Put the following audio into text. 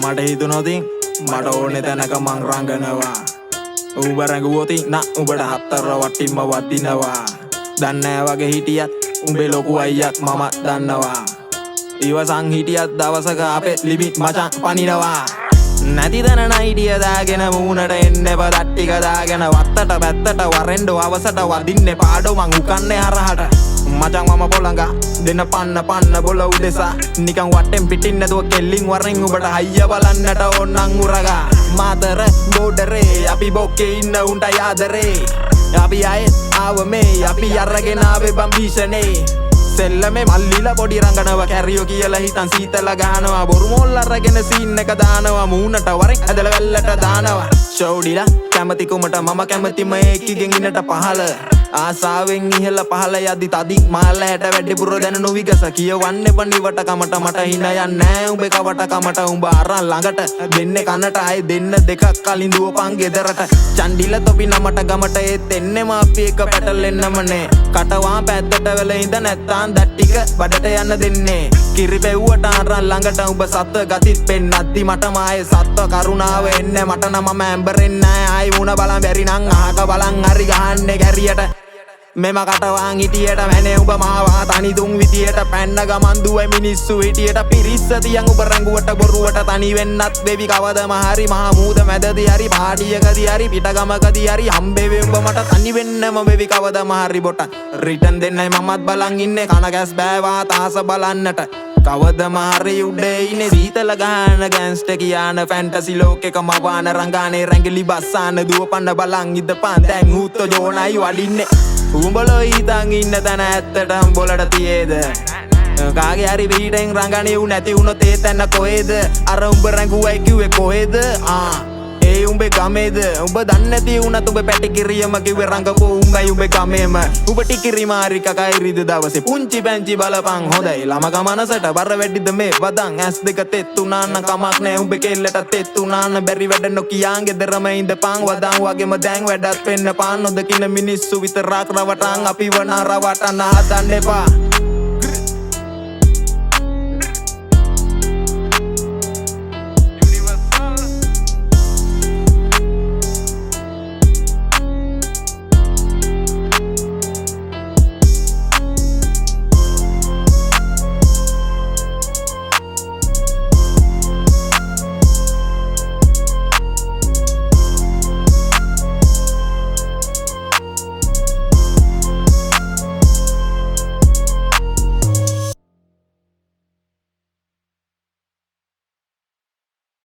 මට හිතුනොතින් මට ඕනෙ තැනක මං රංගනවා උඹ රැඟුවොතින් නා උඹට හත්තර වටින්ම වදිනවා දන්නෑ වගේ හිටියත් උඹේ ලොකු අයියක් මමත් දන්නවා ඉවසන් හිටියත් දවසක අපේ ලිමිට් මචං පනිනවා නැති තැන නයිඩිය දාගෙන මූණට එන්න පදට්ටික දාගෙන වත්තට පැත්තට වරෙන්ඩෝ අවසට වදින්න පාඩෝ මං උකන්නේ හරහට මචං මම පොළඟ දෙන පන්න බොල උදෙසා නිකන් වටෙන් පිටින් නැතුව කෙල්ලින් වරෙන් උඹට හයිය බලන්නට ඕනනම් උරගා මාතර බෝඩරේ අපි බොක්කේ ඉන්න උන්ට යාදරේ අපි අයෙත් ආව මේ අපි අරගෙන ආවේ බම්බීෂනේ සෙල්ලමේ මල්ලිලා පොඩි රංගනවා කැරියෝ කියලා හිතන් සීතල ගහනවා බොරු මොල් අරගෙන සීන් එක දානවා මූණට වරෙන් ඇදලා වැල්ලට දානවා ෂෝඩිලා කැමති කුමට මම කැමතිම ඒකිගෙන් ඉන්නට පහල ආසාවෙන් ඉහළ පහළ යදි තදි මාලයට වැඩිපුර දැන නොවිගස කියවන්නේ පණිවට කමට මට හින යන්නේ නෑ උඹේ කවට කමට උඹ අරන් ළඟට දෙන්නේ කනට ආයේ දෙන්න දෙකක් කලින් දුවපන් ගෙදරට චන්ඩිල තොපි නමට ගමට ඒත් එන්නෙම අපි එක පැටලෙන්නමනේ කටවා පැත්තට වෙල ඉඳ නැත්තාන් දැට්ටික බඩට යන්න දෙන්නේ කිරි පෙව්වට අරන් ළඟට උඹ සත්ව ගතිත් පෙන්නද්දි මටම ආයේ සත්ව කරුණාව එන්නේ මට නම් මම ඇම්බරෙන්නේ නෑ ආයි මුණ බලන් බැරි නම් අහක බලන් හරි ගහන්නේ ගැරියට මෙම කටවාන් හිටියට මැනේ උඹ මාවා තනි තුන් විදියට පැන්න ගමන් දුවේ මිනිස්සු හිටියට පිරිස්ස තියන් උඹ රංගුවට බොරුවට තනි වෙන්නත් වෙවි කවදම හරි මහා මූද මැදදී හරි පාටියකදී හරි පිටගමකදී හරි හම්බෙවේ උඹ මට තනි වෙන්නම වෙවි කවදම හරි බොට රිටන් දෙන්නයි මමත් බලන් ඉන්නේ කන ගැස් බෑවා තාස බලන්නට කවදම හරි උඩේ ඉන්නේ සීතල ගහන ගෑන්ස්ට කියාන ෆැන්ටසි ලෝකෙක මවාන රංගානේ රැඟිලි බස්සාන දුවපන්න බලන් ඉදපන් දැන් ඌත්ත ජෝනයි වඩින්නේ උඹලෝ හිතන් ඉන්න තැන ඇත්තට උඹලට තියේද කාගේ හරි පිටින් රංගනේ උ නැති වුණොත් ඒ තැන කොහෙද අර උඹ රංගුවයි කිව්වේ කොහෙද ඒ උඹේ ගමේද උඹ දන්නේ නැති වුණත් උඹ පැටිකිරියම කිව්වේ රංගපෝ උඹයි උඹේ ගමේම උඹ ටිකිරි මාරි කකයිරිද දවසේ පුංචි පැංචි බලපන් හොඳයි ළම ගමනසට බර වැඩිද මේ වදන් ඇස් දෙක තෙත් උනාන කමක් නෑ උඹේ කෙල්ලට තෙත් උනාන බැරි වැඩ නොකියාන් ගෙදරම ඉඳපන් වදන් වගේම දැන් වැඩත් වෙන්න පාන් නොදකින මිනිස්සු විතරක් රවටන් අපිව නරවටන්න හදන්න එපා